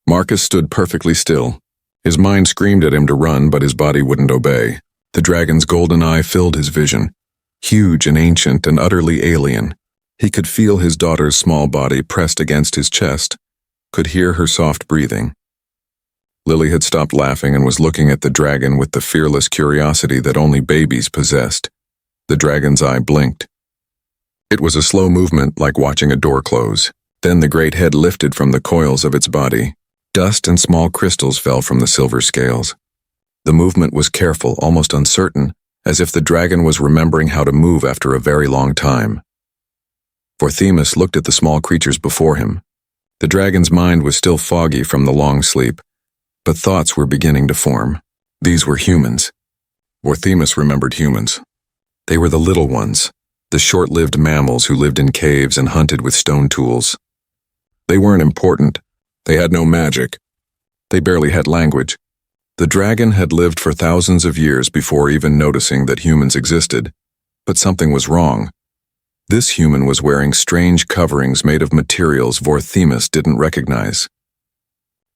Marcus stood perfectly still. His mind screamed at him to run, but his body wouldn't obey. The dragon's golden eye filled his vision. Huge and ancient and utterly alien. He could feel his daughter's small body pressed against his chest, could hear her soft breathing. Lily had stopped laughing and was looking at the dragon with the fearless curiosity that only babies possessed. The dragon's eye blinked. It was a slow movement, like watching a door close. Then the great head lifted from the coils of its body. Dust and small crystals fell from the silver scales. The movement was careful, almost uncertain, as if the dragon was remembering how to move after a very long time. Vorthemis looked at the small creatures before him. The dragon's mind was still foggy from the long sleep, but thoughts were beginning to form. These were humans. Vorthemis remembered humans. They were the little ones, the short-lived mammals who lived in caves and hunted with stone tools. They weren't important. They had no magic. They barely had language. The dragon had lived for thousands of years before even noticing that humans existed, but something was wrong. This human was wearing strange coverings made of materials Vorthemis didn't recognize.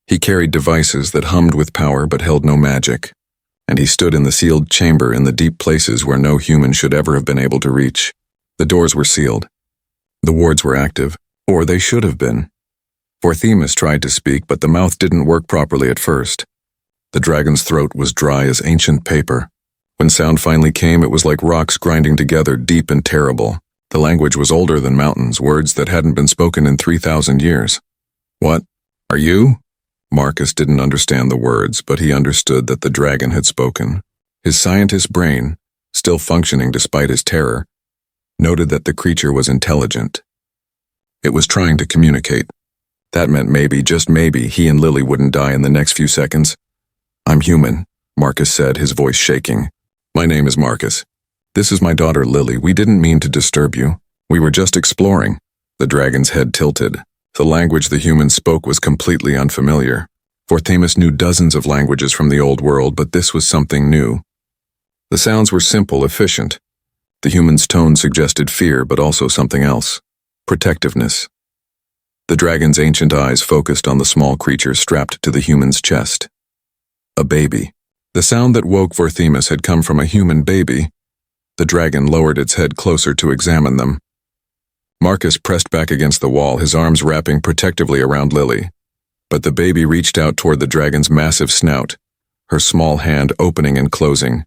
He carried devices that hummed with power but held no magic, and he stood in the sealed chamber in the deep places where no human should ever have been able to reach. The doors were sealed. The wards were active, or they should have been. Vorthemis tried to speak, but the mouth didn't work properly at first. The dragon's throat was dry as ancient paper. When sound finally came, it was like rocks grinding together, deep and terrible. The language was older than mountains, words that hadn't been spoken in 3,000 years. What? Are you? Marcus didn't understand the words, but he understood that the dragon had spoken. His scientist brain, still functioning despite his terror, noted that the creature was intelligent. It was trying to communicate. That meant maybe, just maybe, he and Lily wouldn't die in the next few seconds. I'm human, Marcus said, his voice shaking. My name is Marcus. This is my daughter Lily. We didn't mean to disturb you. We were just exploring. The dragon's head tilted. The language the humans spoke was completely unfamiliar. Vorthemis knew dozens of languages from the old world, but this was something new. The sounds were simple, efficient. The human's tone suggested fear, but also something else. Protectiveness. The dragon's ancient eyes focused on the small creature strapped to the human's chest. A baby. The sound that woke Vorthemis had come from a human baby. The dragon lowered its head closer to examine them. Marcus pressed back against the wall, his arms wrapping protectively around Lily. But the baby reached out toward the dragon's massive snout, her small hand opening and closing.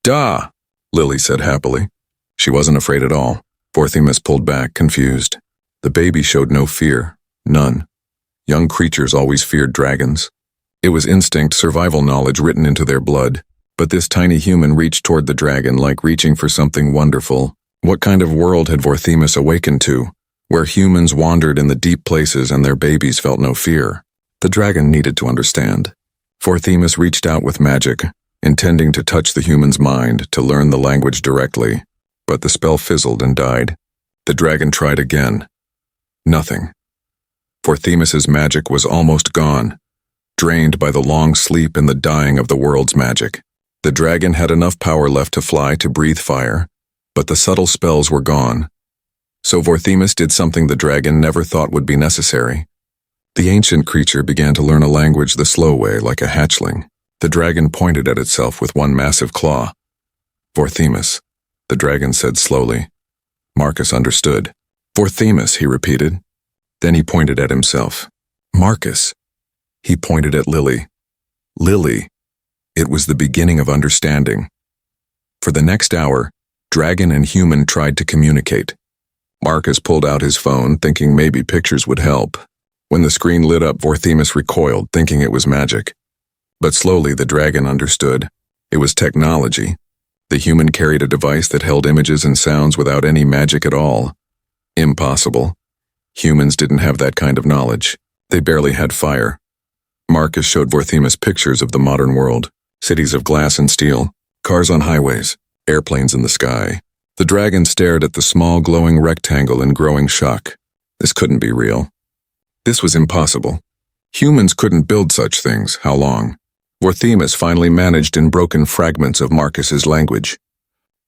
Da! Lily said happily. She wasn't afraid at all. Vorthemis pulled back, confused. The baby showed no fear. None. Young creatures always feared dragons. It was instinct, survival knowledge written into their blood. But this tiny human reached toward the dragon like reaching for something wonderful. What kind of world had Vorthemis awakened to, where humans wandered in the deep places and their babies felt no fear? The dragon needed to understand. Vorthemis reached out with magic, intending to touch the human's mind, to learn the language directly. But the spell fizzled and died. The dragon tried again. Nothing. Vorthemis's magic was almost gone, drained by the long sleep and the dying of the world's magic. The dragon had enough power left to fly, to breathe fire, but the subtle spells were gone. So Vorthemis did something the dragon never thought would be necessary. The ancient creature began to learn a language the slow way, like a hatchling. The dragon pointed at itself with one massive claw. Vorthemis, the dragon said slowly. Marcus understood. Vorthemis, he repeated. Then he pointed at himself. Marcus. He pointed at Lily. Lily. It was the beginning of understanding. For the next hour, dragon and human tried to communicate. Marcus pulled out his phone, thinking maybe pictures would help. When the screen lit up, Vorthemis recoiled, thinking it was magic. But slowly the dragon understood. It was technology. The human carried a device that held images and sounds without any magic at all. Impossible. Humans didn't have that kind of knowledge. They barely had fire. Marcus showed Vorthemis pictures of the modern world. Cities of glass and steel, cars on highways, airplanes in the sky. The dragon stared at the small glowing rectangle in growing shock. This couldn't be real. This was impossible. Humans couldn't build such things. How long? Vorthemis finally managed in broken fragments of Marcus's language.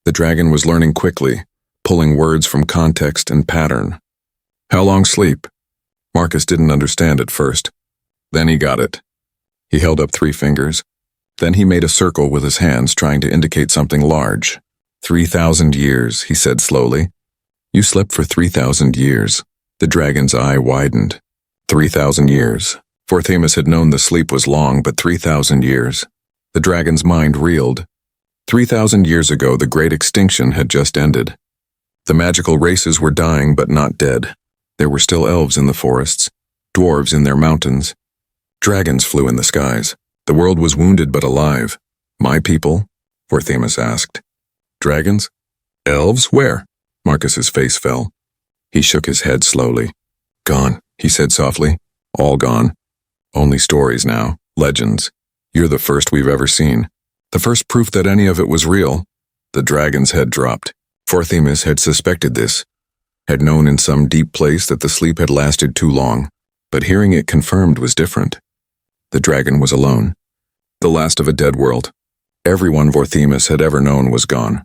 The dragon was learning quickly, pulling words from context and pattern. How long sleep? Marcus didn't understand at first. Then he got it. He held up 3 fingers. Then he made a circle with his hands, trying to indicate something large. 3,000 years, he said slowly. You slept for 3,000 years. The dragon's eye widened. 3,000 years. Vorthemis had known the sleep was long, but 3,000 years. The dragon's mind reeled. 3,000 years ago, the great extinction had just ended. The magical races were dying, but not dead. There were still elves in the forests, dwarves in their mountains. Dragons flew in the skies. The world was wounded but alive. My people? Vorthemis asked. Dragons? Elves? Where? Marcus's face fell. He shook his head slowly. Gone, he said softly. All gone. Only stories now, legends. You're the first we've ever seen. The first proof that any of it was real. The dragon's head dropped. Vorthemis had suspected this, had known in some deep place that the sleep had lasted too long, but hearing it confirmed was different. The dragon was alone. The last of a dead world. Everyone Vorthemis had ever known was gone.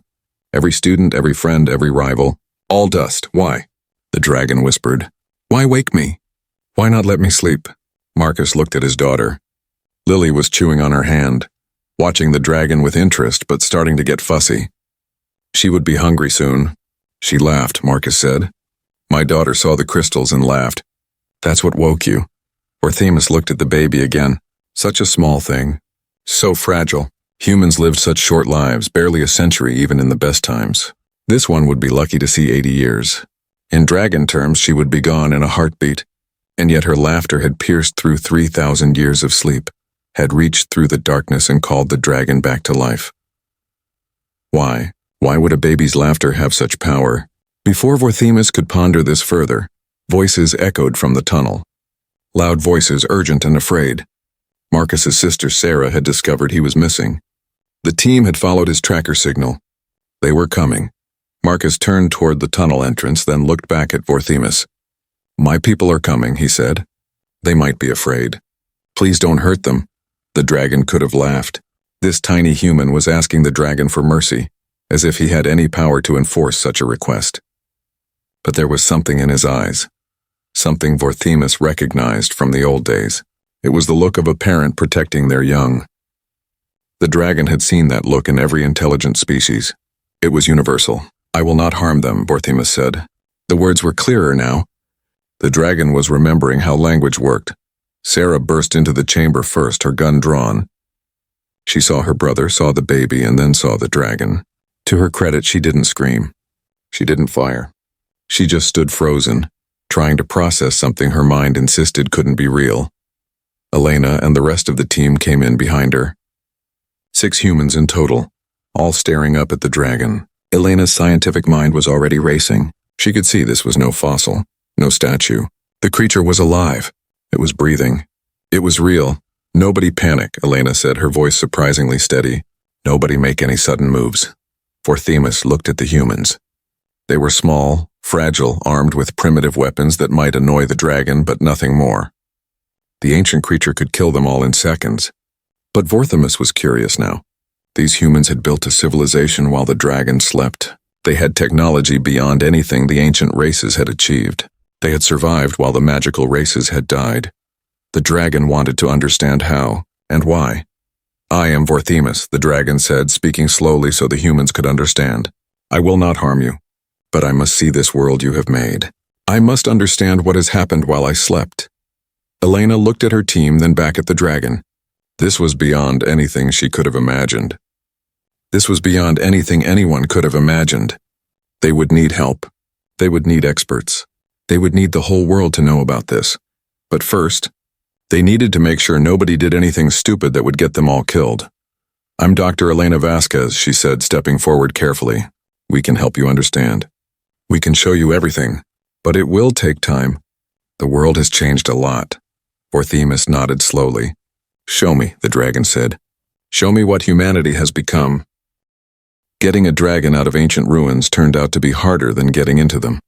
Every student, every friend, every rival. All dust. Why? The dragon whispered. Why wake me? Why not let me sleep? Marcus looked at his daughter. Lily was chewing on her hand, watching the dragon with interest but starting to get fussy. She would be hungry soon. She laughed, Marcus said. My daughter saw the crystals and laughed. That's what woke you. Vorthemis looked at the baby again. Such a small thing. So fragile. Humans lived such short lives, barely a century even in the best times. This one would be lucky to see 80 years. In dragon terms, she would be gone in a heartbeat. And yet her laughter had pierced through 3,000 years of sleep, had reached through the darkness and called the dragon back to life. Why? Why would a baby's laughter have such power? Before Vorthemis could ponder this further, voices echoed from the tunnel. Loud voices, urgent and afraid. Marcus's sister Sarah had discovered he was missing. The team had followed his tracker signal. They were coming. Marcus turned toward the tunnel entrance, then looked back at Vorthemis. My people are coming, he said. They might be afraid. Please don't hurt them. The dragon could have laughed. This tiny human was asking the dragon for mercy, as if he had any power to enforce such a request. But there was something in his eyes, something Vorthemis recognized from the old days. It was the look of a parent protecting their young. The dragon had seen that look in every intelligent species. It was universal. I will not harm them, Vorthemis said. The words were clearer now. The dragon was remembering how language worked. Sarah burst into the chamber first, her gun drawn. She saw her brother, saw the baby, and then saw the dragon. To her credit, she didn't scream. She didn't fire. She just stood frozen, trying to process something her mind insisted couldn't be real. Elena and the rest of the team came in behind her. 6 humans in total, all staring up at the dragon. Elena's scientific mind was already racing. She could see this was no fossil, no statue. The creature was alive. It was breathing. It was real. Nobody panic, Elena said, her voice surprisingly steady. Nobody make any sudden moves. Vorthemis looked at the humans. They were small, fragile, armed with primitive weapons that might annoy the dragon, but nothing more. The ancient creature could kill them all in seconds. But Vorthemis was curious now. These humans had built a civilization while the dragon slept. They had technology beyond anything the ancient races had achieved. They had survived while the magical races had died. The dragon wanted to understand how, and why. I am Vorthemis, the dragon said, speaking slowly so the humans could understand. I will not harm you, but I must see this world you have made. I must understand what has happened while I slept. Elena looked at her team, then back at the dragon. This was beyond anything she could have imagined. This was beyond anything anyone could have imagined. They would need help. They would need experts. They would need the whole world to know about this. But first, they needed to make sure nobody did anything stupid that would get them all killed. I'm Dr. Elena Vasquez, she said, stepping forward carefully. We can help you understand. We can show you everything, but it will take time. The world has changed a lot. Vorthemis nodded slowly. Show me, the dragon said. Show me what humanity has become. Getting a dragon out of ancient ruins turned out to be harder than getting into them.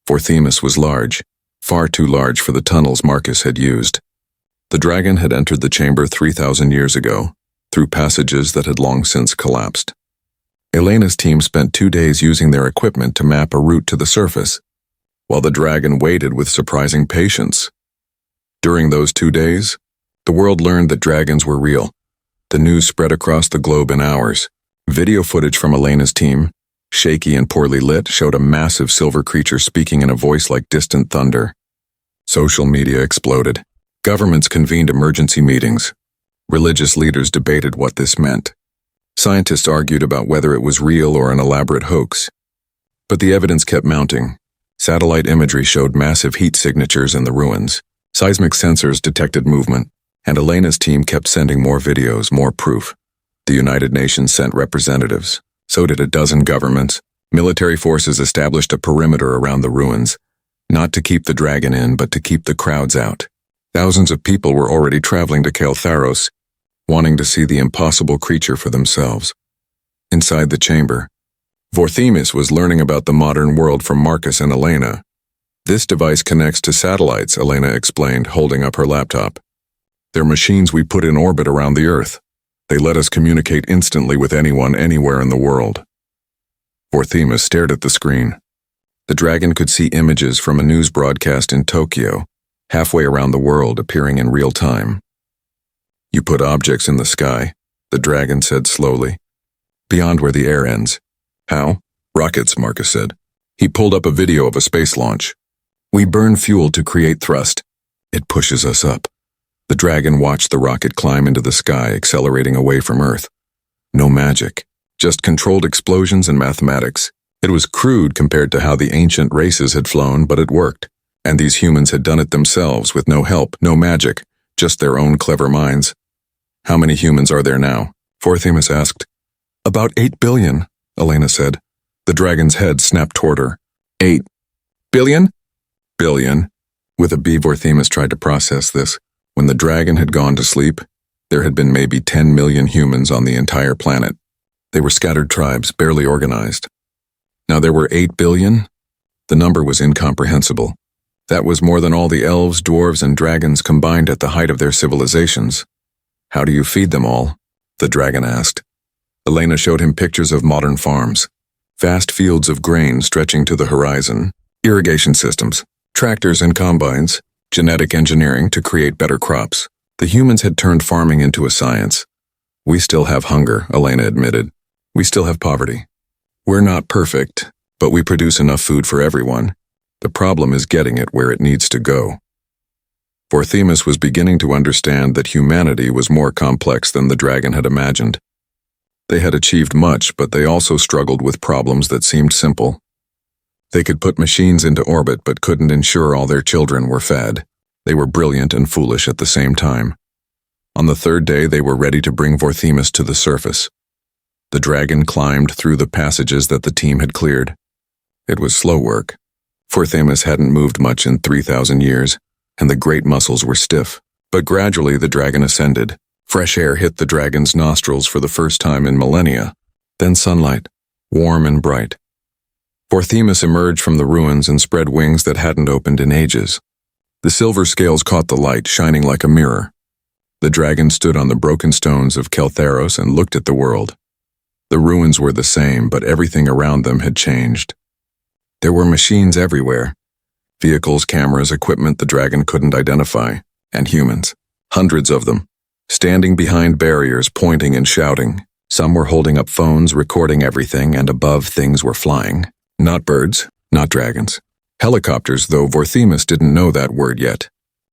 Vorthemis was large, far too large for the tunnels Marcus had used. The dragon had entered the chamber 3,000 years ago, through passages that had long since collapsed. Elena's team spent 2 days using their equipment to map a route to the surface, while the dragon waited with surprising patience. During those 2 days, The world learned that dragons were real. The news spread across the globe in hours. Video footage from Elena's team, shaky and poorly lit, showed a massive silver creature speaking in a voice like distant thunder. Social media exploded. Governments convened emergency meetings. Religious leaders debated what this meant. Scientists argued about whether it was real or an elaborate hoax. But the evidence kept mounting. Satellite imagery showed massive heat signatures in the ruins. Seismic sensors detected movement, and Elena's team kept sending more videos, more proof. The United Nations sent representatives. So did a dozen governments. Military forces established a perimeter around the ruins, not to keep the dragon in, but to keep the crowds out. Thousands of people were already traveling to Keltharos, wanting to see the impossible creature for themselves. Inside the chamber, Vorthemis was learning about the modern world from Marcus and Elena. This device connects to satellites, Elena explained, holding up her laptop. They're machines we put in orbit around the Earth. They let us communicate instantly with anyone, anywhere in the world. Vorthemis stared at the screen. The dragon could see images from a news broadcast in Tokyo, halfway around the world, appearing in real time. You put objects in the sky, the dragon said slowly. Beyond where the air ends. How? Rockets, Marcus said. He pulled up a video of a space launch. We burn fuel to create thrust. It pushes us up. The dragon watched the rocket climb into the sky, accelerating away from Earth. No magic, just controlled explosions and mathematics. It was crude compared to how the ancient races had flown, but it worked. And these humans had done it themselves with no help, no magic, just their own clever minds. How many humans are there now? Vorthemis asked. About 8 billion, Elena said. The dragon's head snapped toward her. 8 billion? Billion. With a B, Vorthemis tried to process this. When the dragon had gone to sleep, there had been maybe 10 million humans on the entire planet. They were scattered tribes, barely organized. Now there were 8 billion? The number was incomprehensible. That was more than all the elves, dwarves, and dragons combined at the height of their civilizations. How do you feed them all? The dragon asked. Elena showed him pictures of modern farms. Vast fields of grain stretching to the horizon, irrigation systems, tractors and combines, genetic engineering to create better crops. The humans had turned farming into a science. We still have hunger, Elena admitted. We still have poverty. We're not perfect, but we produce enough food for everyone. The problem is getting it where it needs to go. Vorthemis was beginning to understand that humanity was more complex than the dragon had imagined. They had achieved much, but they also struggled with problems that seemed simple. They could put machines into orbit but couldn't ensure all their children were fed. They were brilliant and foolish at the same time. On the third day, they were ready to bring Vorthemis to the surface. The dragon climbed through the passages that the team had cleared. It was slow work. Vorthemis hadn't moved much in 3,000 years, and the great muscles were stiff. But gradually the dragon ascended. Fresh air hit the dragon's nostrils for the first time in millennia. Then sunlight, warm and bright. Vorthemis emerged from the ruins and spread wings that hadn't opened in ages. The silver scales caught the light, shining like a mirror. The dragon stood on the broken stones of Keltharos and looked at the world. The ruins were the same, but everything around them had changed. There were machines everywhere. Vehicles, cameras, equipment the dragon couldn't identify, and humans. Hundreds of them, standing behind barriers, pointing and shouting. Some were holding up phones, recording everything, and above things were flying. Not birds, not dragons. Helicopters, though Vorthemis didn't know that word yet.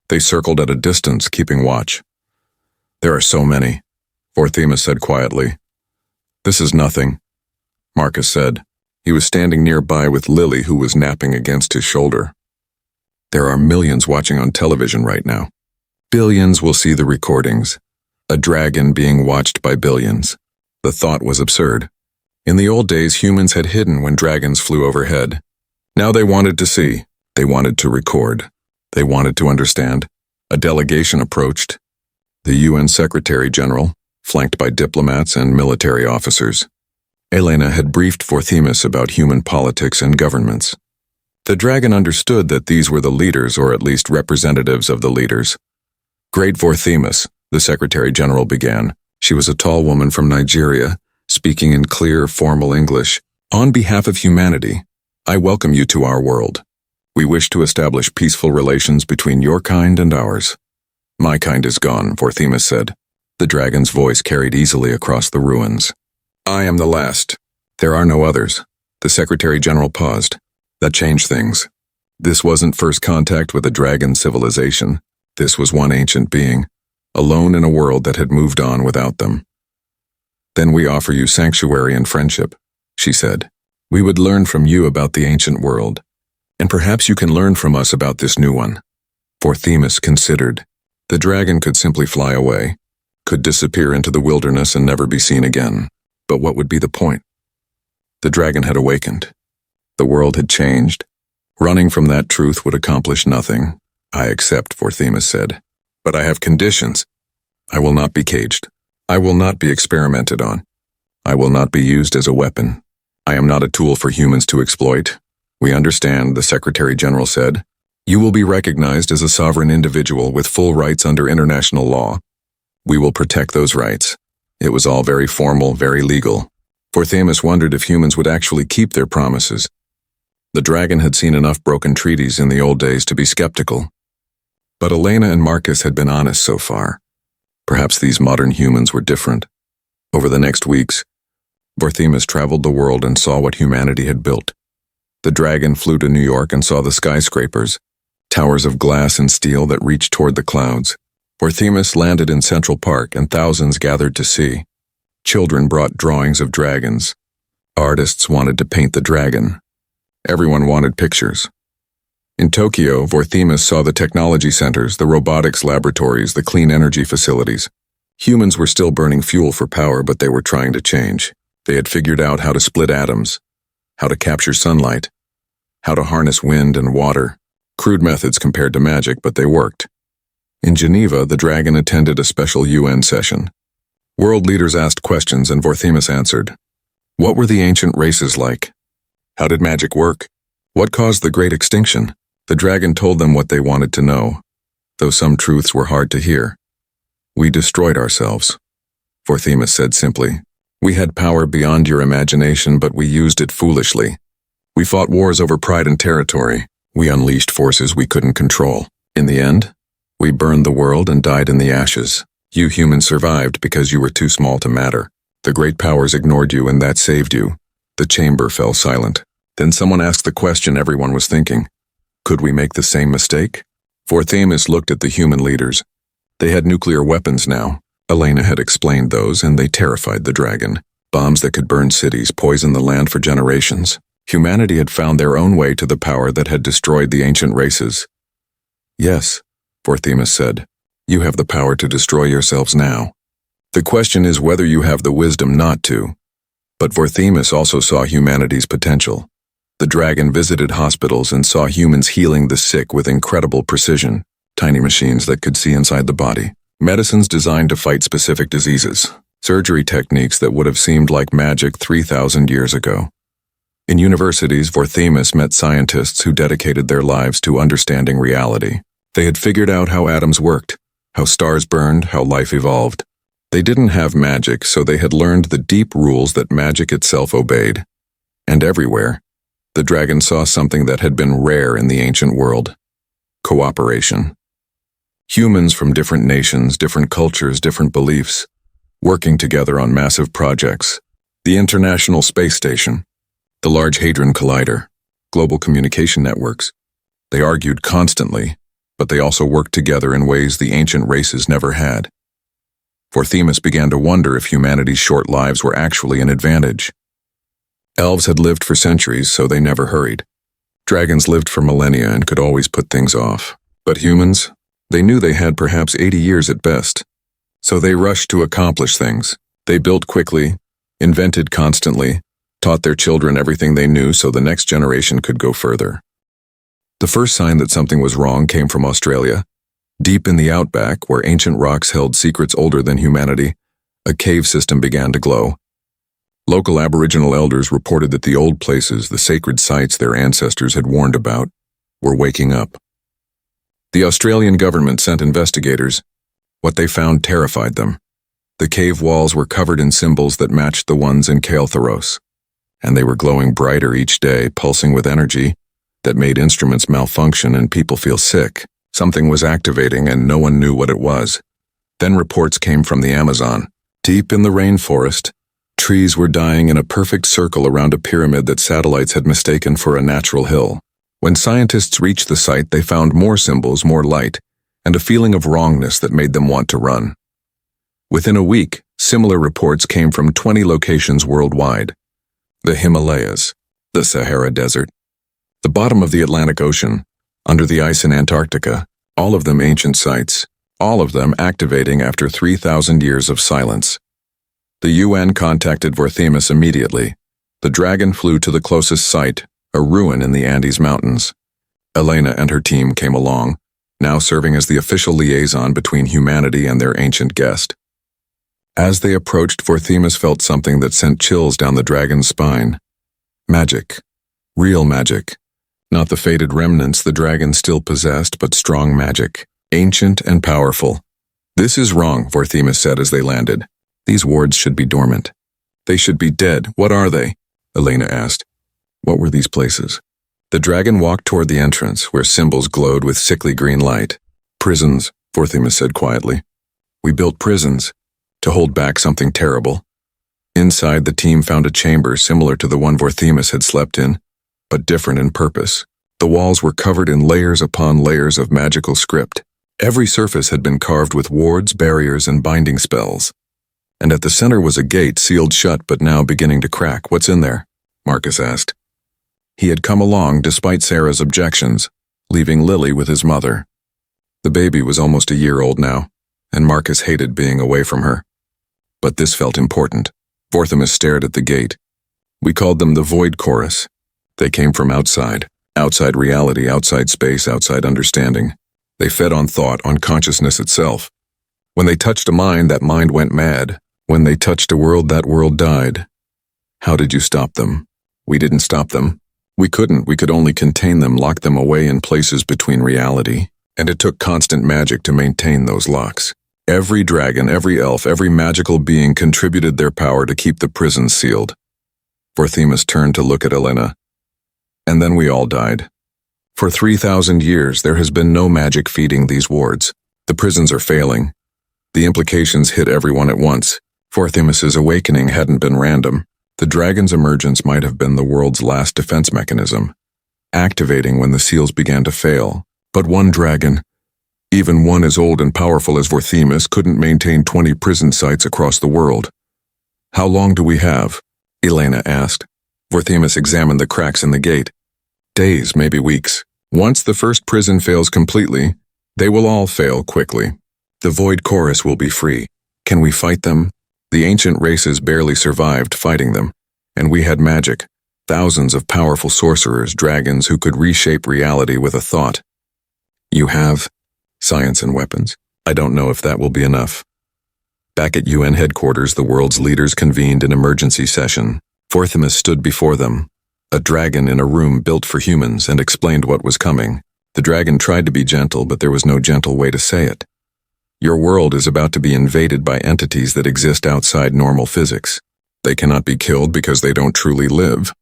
They circled at a distance, keeping watch. There are so many, Vorthemis said quietly. This is nothing, Marcus said. He was standing nearby with Lily, who was napping against his shoulder. There are millions watching on television right now. Billions will see the recordings. A dragon being watched by billions. The thought was absurd. In the old days, humans had hidden when dragons flew overhead. Now they wanted to see. They wanted to record. They wanted to understand. A delegation approached. The UN Secretary General, flanked by diplomats and military officers. Elena had briefed Vorthemis about human politics and governments. The dragon understood that these were the leaders, or at least representatives of the leaders. Great Vorthemis, the Secretary General began. She was a tall woman from Nigeria, speaking in clear, formal English. On behalf of humanity, I welcome you to our world. We wish to establish peaceful relations between your kind and ours. My kind is gone, Vorthemis said. The dragon's voice carried easily across the ruins. I am the last. There are no others. The Secretary General paused. That changed things. This wasn't first contact with a dragon civilization. This was one ancient being, alone in a world that had moved on without them. Then we offer you sanctuary and friendship, she said. We would learn from you about the ancient world, and perhaps you can learn from us about this new one. Vorthemis considered. The dragon could simply fly away, could disappear into the wilderness and never be seen again. But what would be the point? The dragon had awakened. The world had changed. Running from that truth would accomplish nothing. I accept, Vorthemis said. But I have conditions. I will not be caged. I will not be experimented on. I will not be used as a weapon. I am not a tool for humans to exploit. We understand, the Secretary General said. You will be recognized as a sovereign individual with full rights under international law. We will protect those rights. It was all very formal, very legal. Vorthemis wondered if humans would actually keep their promises. The dragon had seen enough broken treaties in the old days to be skeptical. But Elena and Marcus had been honest so far. Perhaps these modern humans were different. Over the next weeks, Vorthemis traveled the world and saw what humanity had built. The dragon flew to New York and saw the skyscrapers, towers of glass and steel that reached toward the clouds. Vorthemis landed in Central Park and thousands gathered to see. Children brought drawings of dragons. Artists wanted to paint the dragon. Everyone wanted pictures. In Tokyo, Vorthemis saw the technology centers, the robotics laboratories, the clean energy facilities. Humans were still burning fuel for power, but they were trying to change. They had figured out how to split atoms, how to capture sunlight, how to harness wind and water. Crude methods compared to magic, but they worked. In Geneva, the dragon attended a special UN session. World leaders asked questions and Vorthemis answered. What were the ancient races like? How did magic work? What caused the great extinction? The dragon told them what they wanted to know, though some truths were hard to hear. We destroyed ourselves, Vorthemis said simply. We had power beyond your imagination, but we used it foolishly. We fought wars over pride and territory. We unleashed forces we couldn't control. In the end, we burned the world and died in the ashes. You humans survived because you were too small to matter. The great powers ignored you and that saved you. The chamber fell silent. Then someone asked the question everyone was thinking. Could we make the same mistake? Vorthemis looked at the human leaders. They had nuclear weapons now. Elena had explained those, and they terrified the dragon. Bombs that could burn cities, poison the land for generations. Humanity had found their own way to the power that had destroyed the ancient races. Yes, Vorthemis said. You have the power to destroy yourselves now. The question is whether you have the wisdom not to. But Vorthemis also saw humanity's potential. The dragon visited hospitals and saw humans healing the sick with incredible precision. Tiny machines that could see inside the body. Medicines designed to fight specific diseases. Surgery techniques that would have seemed like magic 3,000 years ago. In universities, Vorthemis met scientists who dedicated their lives to understanding reality. They had figured out how atoms worked, how stars burned, how life evolved. They didn't have magic, so they had learned the deep rules that magic itself obeyed. And everywhere, the dragon saw something that had been rare in the ancient world. Cooperation. Humans from different nations, different cultures, different beliefs, working together on massive projects. The International Space Station, the Large Hadron Collider, global communication networks. They argued constantly, but they also worked together in ways the ancient races never had. Vorthemis began to wonder if humanity's short lives were actually an advantage. Elves had lived for centuries, so they never hurried. Dragons lived for millennia and could always put things off. But humans, they knew they had perhaps 80 years at best. So they rushed to accomplish things. They built quickly, invented constantly, taught their children everything they knew so the next generation could go further. The first sign that something was wrong came from Australia. Deep in the outback, where ancient rocks held secrets older than humanity, a cave system began to glow. Local Aboriginal elders reported that the old places, the sacred sites their ancestors had warned about, were waking up. The Australian government sent investigators. What they found terrified them. The cave walls were covered in symbols that matched the ones in Kael'theros, and they were glowing brighter each day, pulsing with energy that made instruments malfunction and people feel sick. Something was activating and no one knew what it was. Then reports came from the Amazon. Deep in the rainforest, trees were dying in a perfect circle around a pyramid that satellites had mistaken for a natural hill. When scientists reached the site, they found more symbols, more light, and a feeling of wrongness that made them want to run. Within a week, similar reports came from 20 locations worldwide. The Himalayas, the Sahara Desert, the bottom of the Atlantic Ocean, under the ice in Antarctica, all of them ancient sites, all of them activating after 3,000 years of silence. The UN contacted Vorthemis immediately. The dragon flew to the closest site, a ruin in the Andes Mountains. Elena and her team came along, now serving as the official liaison between humanity and their ancient guest. As they approached, Vorthemis felt something that sent chills down the dragon's spine. Magic. Real magic. Not the faded remnants the dragon still possessed, but strong magic. Ancient and powerful. "This is wrong," Vorthemis said as they landed. "These wards should be dormant." "They should be dead. What are they?" Elena asked. What were these places? The dragon walked toward the entrance, where symbols glowed with sickly green light. "Prisons," Vorthemis said quietly. "We built prisons to hold back something terrible." Inside, the team found a chamber similar to the one Vorthemis had slept in, but different in purpose. The walls were covered in layers upon layers of magical script. Every surface had been carved with wards, barriers, and binding spells. And at the center was a gate sealed shut but now beginning to crack. "What's in there?" Marcus asked. He had come along despite Sarah's objections, leaving Lily with his mother. The baby was almost a year old now, and Marcus hated being away from her. But this felt important. Vorthemis stared at the gate. "We called them the Void Chorus. They came from outside reality, outside space, outside understanding. They fed on thought, on consciousness itself. When they touched a mind, that mind went mad. When they touched a world, that world died. How did you stop them?" "We didn't stop them. We couldn't. We could only contain them, lock them away in places between reality. And it took constant magic to maintain those locks. Every dragon, every elf, every magical being contributed their power to keep the prisons sealed." Vorthemis turned to look at Elena. "And then we all died. For 3,000 years, there has been no magic feeding these wards. The prisons are failing. The implications hit everyone at once. Vorthemis's awakening hadn't been random. The dragon's emergence might have been the world's last defense mechanism, activating when the seals began to fail. But one dragon, even one as old and powerful as Vorthemis, couldn't maintain 20 prison sites across the world. "How long do we have?" Elena asked. Vorthemis examined the cracks in the gate. "Days, maybe weeks. Once the first prison fails completely, they will all fail quickly. The Void Chorus will be free. Can we fight them? The ancient races barely survived fighting them, and we had magic, thousands of powerful sorcerers, dragons who could reshape reality with a thought. You have science and weapons. I don't know if that will be enough." Back at UN headquarters, the world's leaders convened an emergency session. Vorthemis stood before them, a dragon in a room built for humans, and explained what was coming. The dragon tried to be gentle, but there was no gentle way to say it. "Your world is about to be invaded by entities that exist outside normal physics. They cannot be killed because they don't truly live.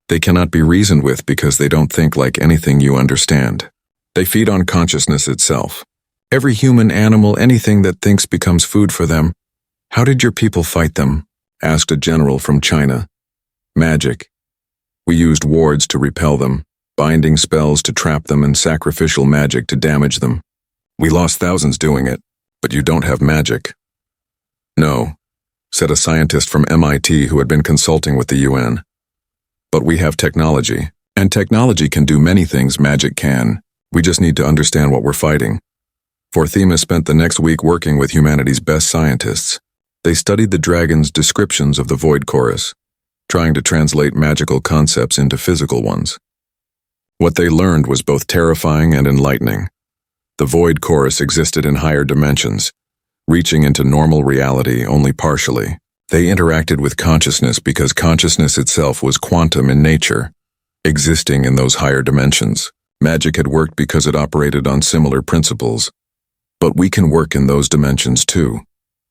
They cannot be reasoned with because they don't think like anything you understand. They feed on consciousness itself. Every human, animal, anything that thinks becomes food for them." "How did your people fight them?" asked a general from China. "Magic. We used wards to repel them, binding spells to trap them, and sacrificial magic to damage them. We lost thousands doing it. But you don't have magic." "No," said a scientist from MIT who had been consulting with the UN. "But we have technology, and technology can do many things magic can. We just need to understand what we're fighting." Vorthemis spent the next week working with humanity's best scientists. They studied the dragon's descriptions of the Void Chorus, trying to translate magical concepts into physical ones. What they learned was both terrifying and enlightening. The Void Chorus existed in higher dimensions, reaching into normal reality only partially. They interacted with consciousness because consciousness itself was quantum in nature, existing in those higher dimensions. Magic had worked because it operated on similar principles. "But we can work in those dimensions too,"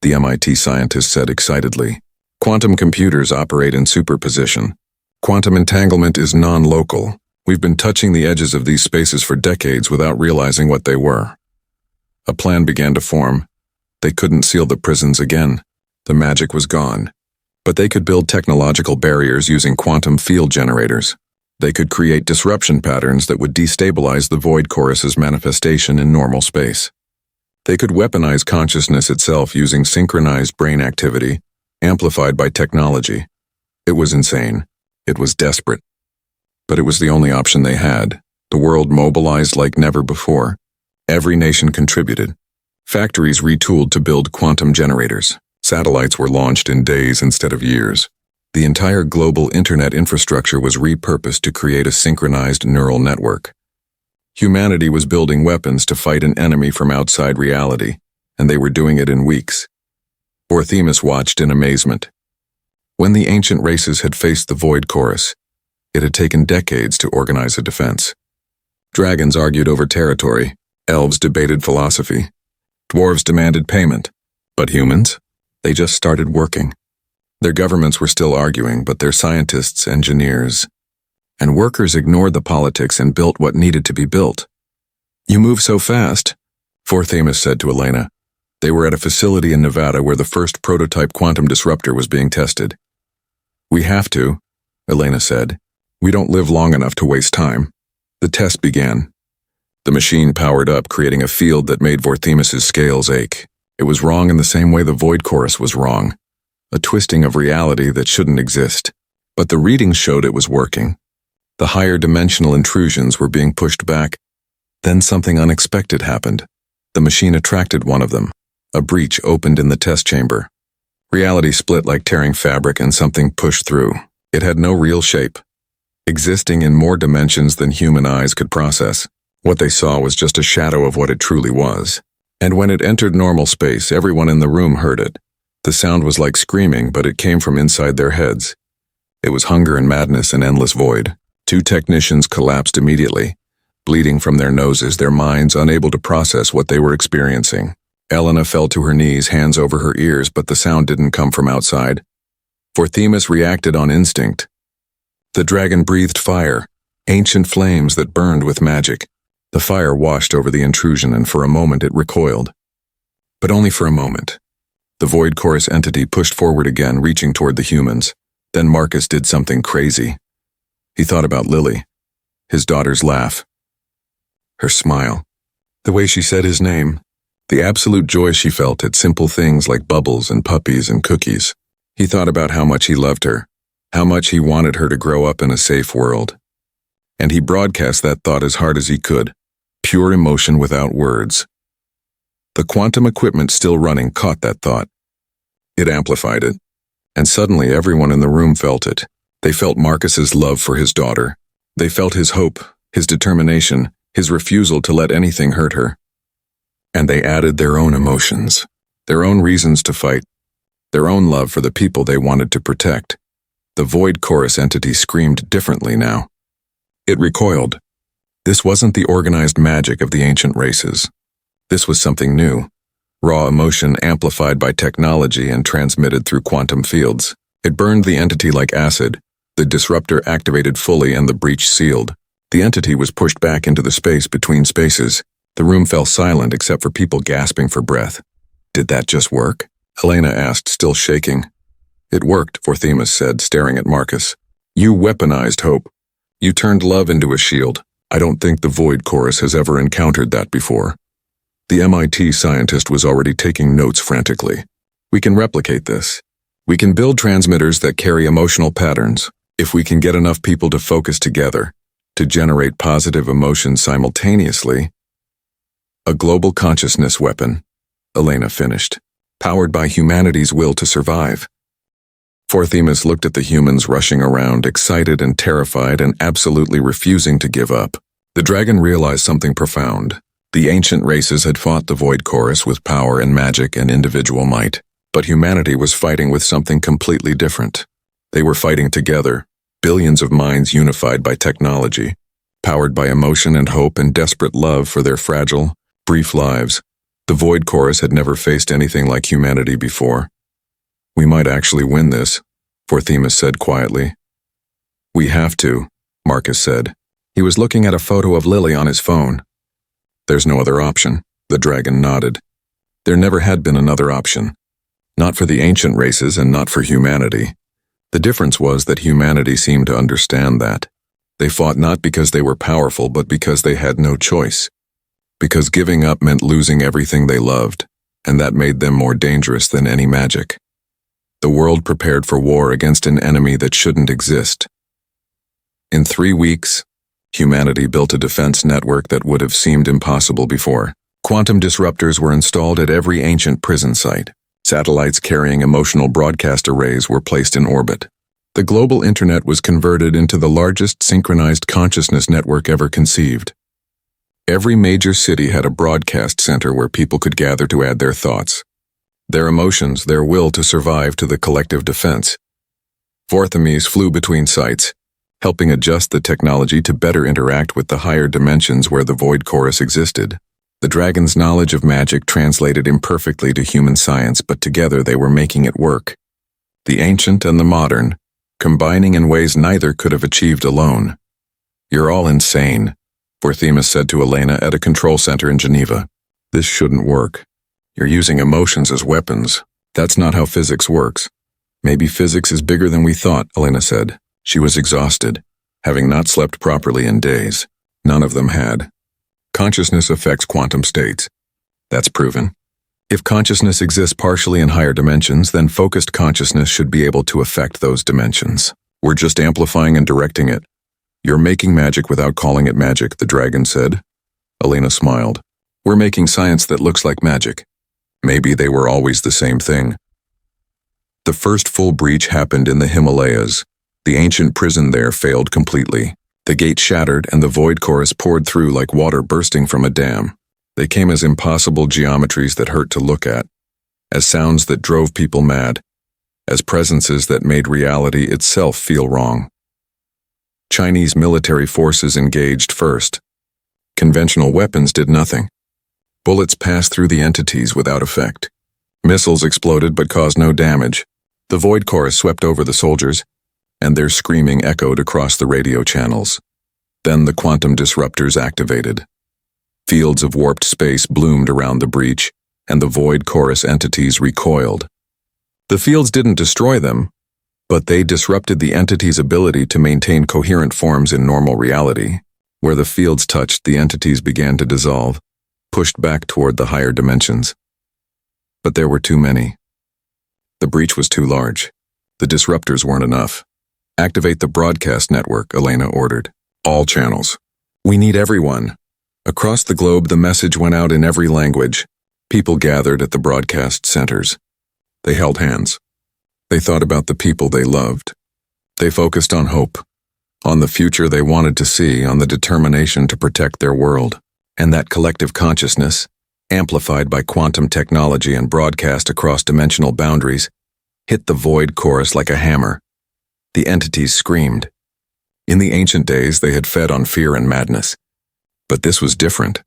the MIT scientist said excitedly. "Quantum computers operate in superposition. Quantum entanglement is non-local. We've been touching the edges of these spaces for decades without realizing what they were. A plan began to form. They couldn't seal the prisons again. The magic was gone. But they could build technological barriers using quantum field generators. They could create disruption patterns that would destabilize the void chorus's manifestation in normal space. They could weaponize consciousness itself using synchronized brain activity, amplified by technology. It was insane. It was desperate. But it was the only option they had. The world mobilized like never before. Every nation contributed. Factories retooled to build quantum generators. Satellites were launched in days instead of years. The entire global internet infrastructure was repurposed to create a synchronized neural network. Humanity was building weapons to fight an enemy from outside reality, and they were doing it in weeks. Orthemus watched in amazement. When the ancient races had faced the void chorus, it had taken decades to organize a defense. Dragons argued over territory, elves debated philosophy, dwarves demanded payment, but humans? They just started working. Their governments were still arguing, but their scientists, engineers, and workers ignored the politics and built what needed to be built. "You move so fast," Orthemus said to Elena. They were at a facility in Nevada where the first prototype quantum disruptor was being tested. "We have to," Elena said. "We don't live long enough to waste time." The test began. The machine powered up, creating a field that made Orthemus's scales ache. It was wrong in the same way the void chorus was wrong. A twisting of reality that shouldn't exist. But the readings showed it was working. The higher dimensional intrusions were being pushed back. Then something unexpected happened. The machine attracted one of them. A breach opened in the test chamber. Reality split like tearing fabric and something pushed through. It had no real shape, existing in more dimensions than human eyes could process. What they saw was just a shadow of what it truly was. And when it entered normal space, everyone in the room heard it. The sound was like screaming, but it came from inside their heads. It was hunger and madness and endless void. 2 technicians collapsed immediately, bleeding from their noses, their minds unable to process what they were experiencing. Elena fell to her knees, hands over her ears, but the sound didn't come from outside. Orthemus reacted on instinct. The dragon breathed fire, ancient flames that burned with magic. The fire washed over the intrusion, and for a moment it recoiled. But only for a moment. The void chorus entity pushed forward again, reaching toward the humans. Then Marcus did something crazy. He thought about Lily, his daughter's laugh, her smile, the way she said his name, the absolute joy she felt at simple things like bubbles and puppies and cookies. He thought about how much he loved her, how much he wanted her to grow up in a safe world. And he broadcast that thought as hard as he could, pure emotion without words. The quantum equipment still running caught that thought. It amplified it, and suddenly everyone in the room felt it. They felt Marcus's love for his daughter. They felt his hope, his determination, his refusal to let anything hurt her. And they added their own emotions, their own reasons to fight, their own love for the people they wanted to protect. The void chorus entity screamed differently now. It recoiled. This wasn't the organized magic of the ancient races. This was something new, raw emotion amplified by technology and transmitted through quantum fields. It burned the entity like acid. The disruptor activated fully and the breach sealed. The entity was pushed back into the space between spaces. The room fell silent except for people gasping for breath. Did that just work? Elena asked, still shaking. It worked, Orthemus said, staring at Marcus. You weaponized hope. You turned love into a shield. I don't think the void chorus has ever encountered that before. The MIT scientist was already taking notes frantically. We can replicate this. We can build transmitters that carry emotional patterns. If we can get enough people to focus together, to generate positive emotions simultaneously. A global consciousness weapon, Elena finished, powered by humanity's will to survive. Orthemus looked at the humans rushing around, excited and terrified and absolutely refusing to give up. The dragon realized something profound. The ancient races had fought the void chorus with power and magic and individual might, but humanity was fighting with something completely different. They were fighting together, billions of minds unified by technology, powered by emotion and hope and desperate love for their fragile, brief lives. The void chorus had never faced anything like humanity before. We might actually win this, Orthemus said quietly. We have to, Marcus said. He was looking at a photo of Lily on his phone. There's no other option, the dragon nodded. There never had been another option. Not for the ancient races and not for humanity. The difference was that humanity seemed to understand that. They fought not because they were powerful, but because they had no choice. Because giving up meant losing everything they loved, and that made them more dangerous than any magic. The world prepared for war against an enemy that shouldn't exist. In 3 weeks, humanity built a defense network that would have seemed impossible before. Quantum disruptors were installed at every ancient prison site. Satellites carrying emotional broadcast arrays were placed in orbit. The global internet was converted into the largest synchronized consciousness network ever conceived. Every major city had a broadcast center where people could gather to add their thoughts, their emotions, their will to survive to the collective defense. Vorthemes flew between sites, helping adjust the technology to better interact with the higher dimensions where the void chorus existed. The dragon's knowledge of magic translated imperfectly to human science, but together they were making it work. The ancient and the modern, combining in ways neither could have achieved alone. "You're all insane," Vorthemes said to Elena at a control center in Geneva. "This shouldn't work. You're using emotions as weapons. That's not how physics works." "Maybe physics is bigger than we thought," Elena said. She was exhausted, having not slept properly in days. None of them had. Consciousness affects quantum states. That's proven. If consciousness exists partially in higher dimensions, then focused consciousness should be able to affect those dimensions. We're just amplifying and directing it. "You're making magic without calling it magic," the dragon said. Elena smiled. "We're making science that looks like magic. Maybe they were always the same thing." The first full breach happened in the Himalayas. The ancient prison there failed completely. The gate shattered and the void chorus poured through like water bursting from a dam. They came as impossible geometries that hurt to look at, as sounds that drove people mad, as presences that made reality itself feel wrong. Chinese military forces engaged first. Conventional weapons did nothing. Bullets passed through the entities without effect. Missiles exploded but caused no damage. The void chorus swept over the soldiers, and their screaming echoed across the radio channels. Then the quantum disruptors activated. Fields of warped space bloomed around the breach, and the void chorus entities recoiled. The fields didn't destroy them, but they disrupted the entities' ability to maintain coherent forms in normal reality. Where the fields touched, the entities began to dissolve, pushed back toward the higher dimensions. But there were too many. The breach was too large. The disruptors weren't enough. "Activate the broadcast network," Elena ordered. "All channels. We need everyone." Across the globe, the message went out in every language. People gathered at the broadcast centers. They held hands. They thought about the people they loved. They focused on hope, on the future they wanted to see, on the determination to protect their world. And that collective consciousness, amplified by quantum technology and broadcast across dimensional boundaries, hit the void chorus like a hammer. The entities screamed. In the ancient days, they had fed on fear and madness. But this was different.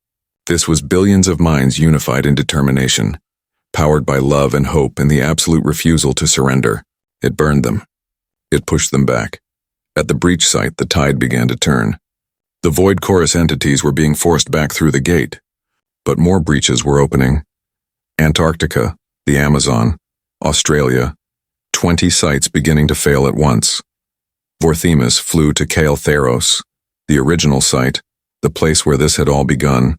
This was billions of minds unified in determination, powered by love and hope and the absolute refusal to surrender. It burned them. It pushed them back. At the breach site, the tide began to turn. The void chorus entities were being forced back through the gate. But more breaches were opening. Antarctica, the Amazon, Australia, 20 sites beginning to fail at once. Vorthemes flew to Kael'theros, the original site, the place where this had all begun.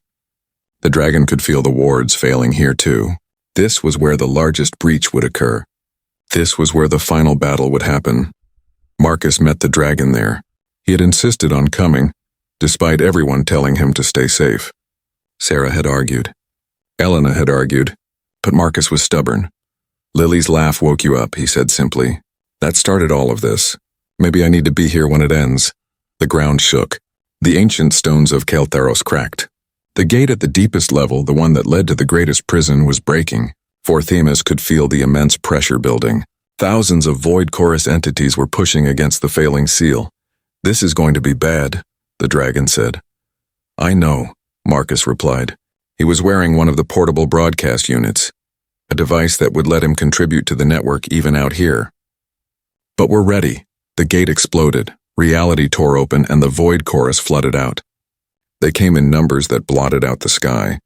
The dragon could feel the wards failing here too. This was where the largest breach would occur. This was where the final battle would happen. Marcus met the dragon there. He had insisted on coming, despite everyone telling him to stay safe. Sarah had argued. Elena had argued, but Marcus was stubborn. "Lily's laugh woke you up," he said simply. "That started all of this. Maybe I need to be here when it ends." The ground shook. The ancient stones of Kael'theros cracked. The gate at the deepest level, the one that led to the greatest prison, was breaking. Vorthemes could feel the immense pressure building. Thousands of void chorus entities were pushing against the failing seal. "This is going to be bad," the dragon said. "I know," Marcus replied. He was wearing one of the portable broadcast units, a device that would let him contribute to the network even out here. "But we're ready." The gate exploded. Reality tore open and the void chorus flooded out. They came in numbers that blotted out the sky.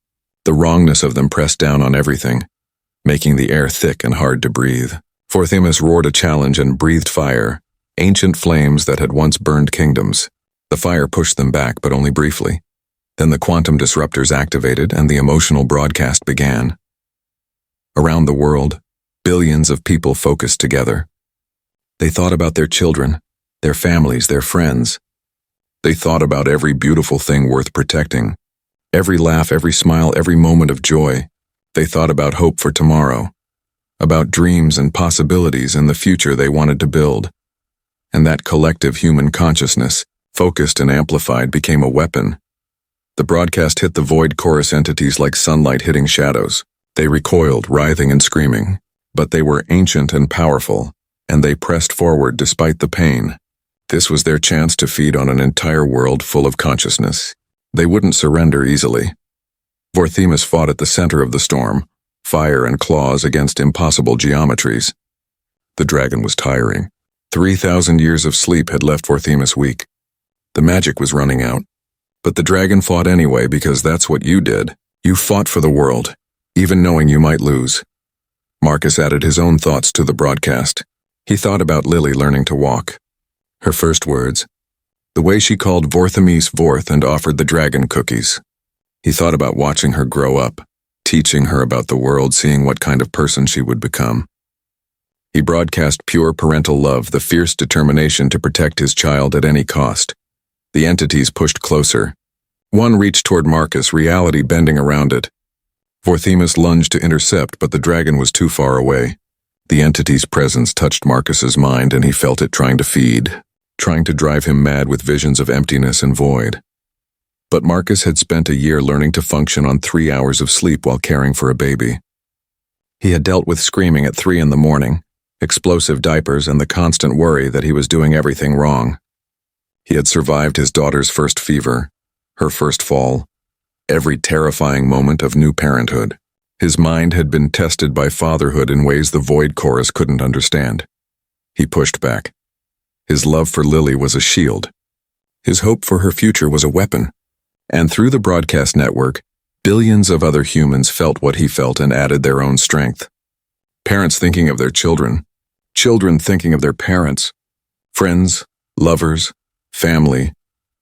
The wrongness of them pressed down on everything, making the air thick and hard to breathe. Vorthimus roared a challenge and breathed fire, ancient flames that had once burned kingdoms. The fire pushed them back, but only briefly. Then the quantum disruptors activated and the emotional broadcast began. Around the world, billions of people focused together. They thought about their children, their families, their friends. They thought about every beautiful thing worth protecting. Every laugh, every smile, every moment of joy. They thought about hope for tomorrow, about dreams and possibilities in the future they wanted to build. And that collective human consciousness, focused and amplified, became a weapon. The broadcast hit the void chorus entities like sunlight hitting shadows. They recoiled, writhing and screaming. But they were ancient and powerful, and they pressed forward despite the pain. This was their chance to feed on an entire world full of consciousness. They wouldn't surrender easily. Vorthimus fought at the center of the storm, fire and claws against impossible geometries. The dragon was tiring. 3,000 years of sleep had left Vorthimus weak. The magic was running out. But the dragon fought anyway because that's what you did. You fought for the world, even knowing you might lose. Marcus added his own thoughts to the broadcast. He thought about Lily learning to walk. Her first words, the way she called Vorthimus Vorth and offered the dragon cookies. He thought about watching her grow up, teaching her about the world, seeing what kind of person she would become. He broadcast pure parental love, the fierce determination to protect his child at any cost. The entities pushed closer. One reached toward Marcus, reality bending around it. Vorthimus lunged to intercept, but the dragon was too far away. The entity's presence touched Marcus's mind, and he felt it trying to feed, trying to drive him mad with visions of emptiness and void. But Marcus had spent a year learning to function on 3 hours of sleep while caring for a baby. He had dealt with screaming at 3 a.m, explosive diapers, and the constant worry that he was doing everything wrong. He had survived his daughter's first fever, her first fall, every terrifying moment of new parenthood. His mind had been tested by fatherhood in ways the void chorus couldn't understand. He pushed back. His love for Lily was a shield. His hope for her future was a weapon. And through the broadcast network, billions of other humans felt what he felt and added their own strength. Parents thinking of their children, children thinking of their parents, friends, lovers, family,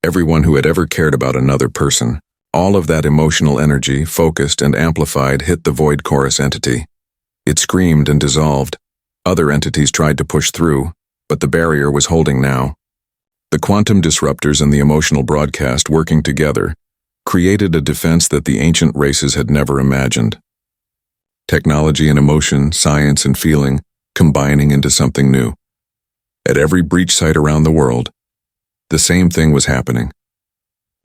everyone who had ever cared about another person. All of that emotional energy, focused and amplified, hit the void chorus entity. It screamed and dissolved. Other entities tried to push through, but the barrier was holding now. The quantum disruptors and the emotional broadcast working together created a defense that the ancient races had never imagined. Technology and emotion, science and feeling, combining into something new. At every breach site around the world, the same thing was happening.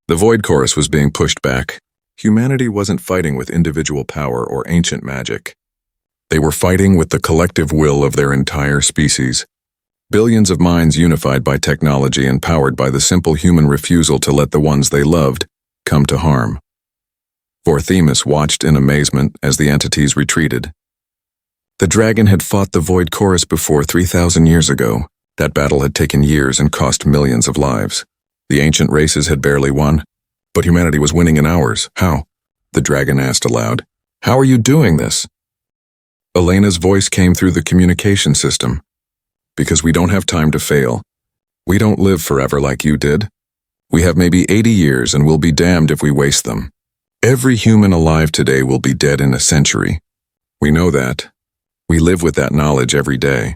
The void chorus was being pushed back. Humanity wasn't fighting with individual power or ancient magic. They were fighting with the collective will of their entire species. Billions of minds unified by technology and powered by the simple human refusal to let the ones they loved come to harm. Vorthimus watched in amazement as the entities retreated. The dragon had fought the void chorus before 3,000 years ago. That battle had taken years and cost millions of lives. The ancient races had barely won, but humanity was winning in hours. How? The dragon asked aloud. How are you doing this? Elena's voice came through the communication system. Because we don't have time to fail. We don't live forever like you did. We have maybe 80 years and we'll be damned if we waste them. Every human alive today will be dead in a century. We know that. We live with that knowledge every day.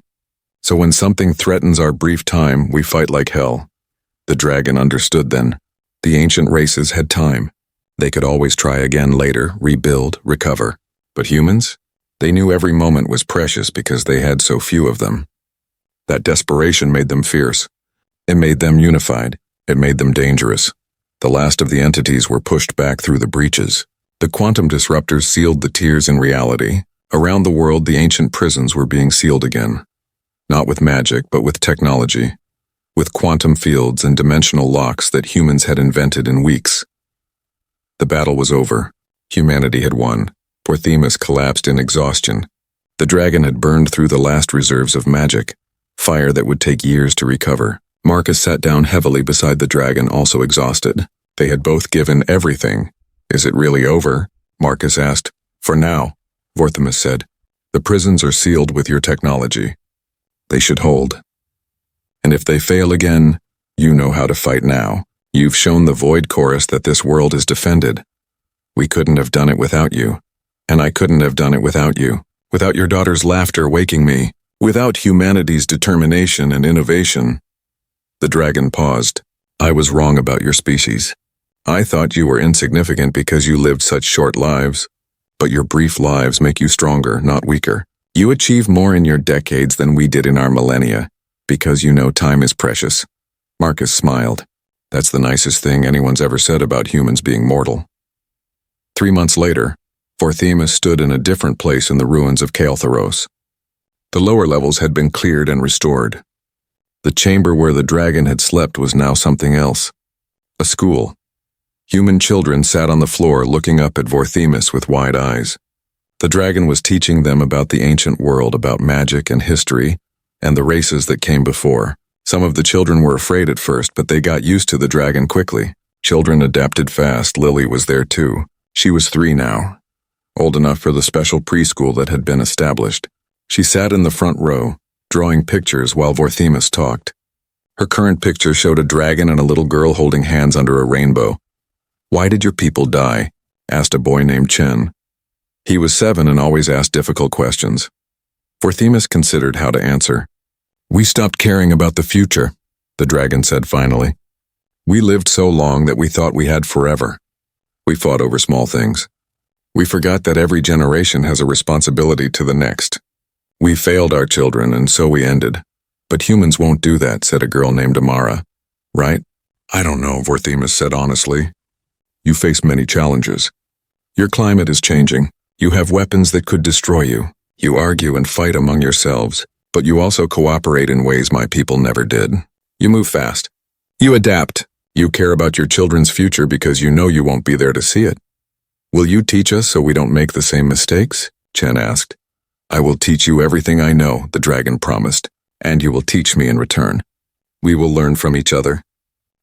So when something threatens our brief time, we fight like hell. The dragon understood then. The ancient races had time. They could always try again later, rebuild, recover. But humans? They knew every moment was precious because they had so few of them. That desperation made them fierce. It made them unified. It made them dangerous. The last of the entities were pushed back through the breaches. The quantum disruptors sealed the tiers in reality. Around the world, the ancient prisons were being sealed again. Not with magic, but with technology. With quantum fields and dimensional locks that humans had invented in weeks. The battle was over. Humanity had won. Vorthimus collapsed in exhaustion. The dragon had burned through the last reserves of magic, fire that would take years to recover. Marcus sat down heavily beside the dragon, also exhausted. They had both given everything. Is it really over? Marcus asked. For now, Vorthimus said. The prisons are sealed with your technology. They should hold. And if they fail again, you know how to fight now. You've shown the Void Chorus that this world is defended. We couldn't have done it without you. And I couldn't have done it without you. Without your daughter's laughter waking me. Without humanity's determination and innovation. The dragon paused. I was wrong about your species. I thought you were insignificant because you lived such short lives. But your brief lives make you stronger, not weaker. You achieve more in your decades than we did in our millennia, because you know time is precious. Marcus smiled. That's the nicest thing anyone's ever said about humans being mortal. 3 months later, Vorthimus stood in a different place in the ruins of Kael'theros. The lower levels had been cleared and restored. The chamber where the dragon had slept was now something else. A school. Human children sat on the floor looking up at Vorthimus with wide eyes. The dragon was teaching them about the ancient world, about magic and history, and the races that came before. Some of the children were afraid at first, but they got used to the dragon quickly. Children adapted fast. Lily was there too. She was 3 now, old enough for the special preschool that had been established. She sat in the front row, drawing pictures while Vorthimus talked. Her current picture showed a dragon and a little girl holding hands under a rainbow. Why did your people die? Asked a boy named Chen. He was 7 and always asked difficult questions. Vorthimus considered how to answer. We stopped caring about the future, the dragon said finally. We lived so long that we thought we had forever. We fought over small things. We forgot that every generation has a responsibility to the next. We failed our children, and so we ended. But humans won't do that, said a girl named Amara. Right? I don't know, Vorthimus said honestly. You face many challenges. Your climate is changing. You have weapons that could destroy you. You argue and fight among yourselves, but you also cooperate in ways my people never did. You move fast. You adapt. You care about your children's future because you know you won't be there to see it. Will you teach us so we don't make the same mistakes? Chen asked. I will teach you everything I know, the dragon promised, and you will teach me in return. We will learn from each other.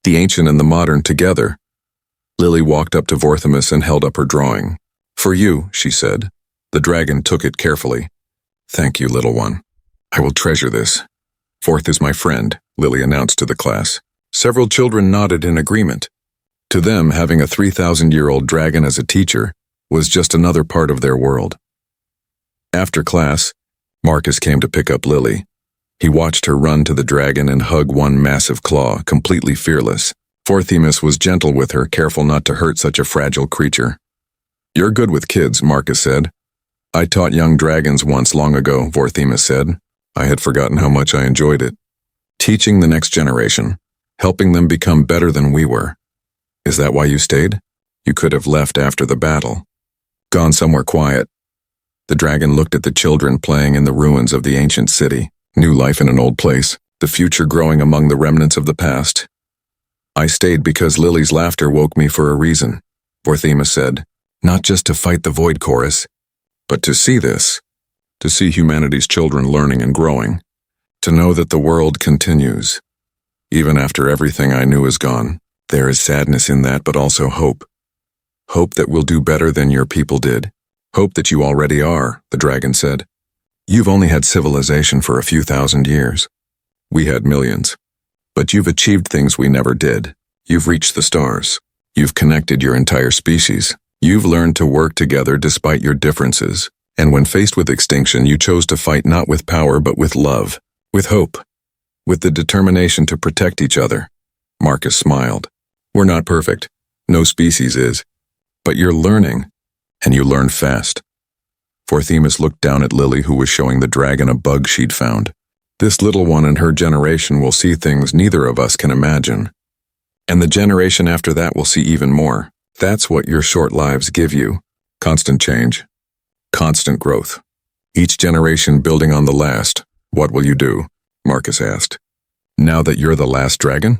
The ancient and the modern together. Lily walked up to Vorthimus and held up her drawing. For you, she said. The dragon took it carefully. Thank you, little one. I will treasure this. Vorth is my friend, Lily announced to the class. Several children nodded in agreement. To them, having a 3,000-year-old dragon as a teacher was just another part of their world. After class, Marcus came to pick up Lily. He watched her run to the dragon and hug one massive claw, completely fearless. Vorthimus was gentle with her, careful not to hurt such a fragile creature. You're good with kids, Marcus said. I taught young dragons once long ago, Vorthimus said. I had forgotten how much I enjoyed it. Teaching the next generation, helping them become better than we were. Is that why you stayed? You could have left after the battle. Gone somewhere quiet. The dragon looked at the children playing in the ruins of the ancient city. New life in an old place, the future growing among the remnants of the past. I stayed because Lily's laughter woke me for a reason, Vorthimus said. Not just to fight the Void Chorus, but to see this. To see humanity's children learning and growing. To know that the world continues. Even after everything I knew is gone, there is sadness in that, but also hope. Hope that we'll do better than your people did. Hope that you already are, the dragon said. You've only had civilization for a few thousand years. We had millions. But you've achieved things we never did. You've reached the stars. You've connected your entire species. You've learned to work together despite your differences. And when faced with extinction, you chose to fight not with power but with love, with hope, with the determination to protect each other. Marcus smiled. We're not perfect. No species is. But you're learning. And you learn fast. Vorthimus looked down at Lily, who was showing the dragon a bug she'd found. This little one in her generation will see things neither of us can imagine. And the generation after that will see even more. That's what your short lives give you. Constant change. Constant growth. Each generation building on the last. What will you do? Marcus asked. Now that you're the last dragon?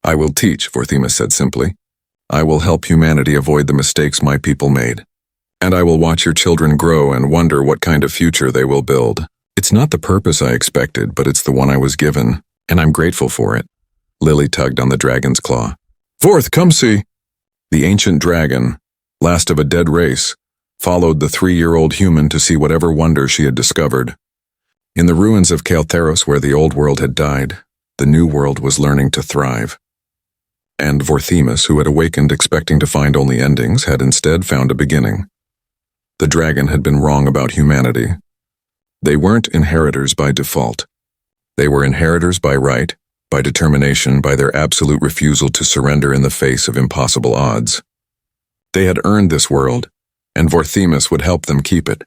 I will teach, Vorthimus said simply. I will help humanity avoid the mistakes my people made. And I will watch your children grow and wonder what kind of future they will build. It's not the purpose I expected, but it's the one I was given, and I'm grateful for it. Lily tugged on the dragon's claw. "Forth, come see!" The ancient dragon, last of a dead race, followed the 3-year-old human to see whatever wonder she had discovered. In the ruins of Kael'theros, where the old world had died, the new world was learning to thrive. And Vorthemis, who had awakened expecting to find only endings, had instead found a beginning. The dragon had been wrong about humanity. They weren't inheritors by default. They were inheritors by right, by determination, by their absolute refusal to surrender in the face of impossible odds. They had earned this world, and Vorthemis would help them keep it.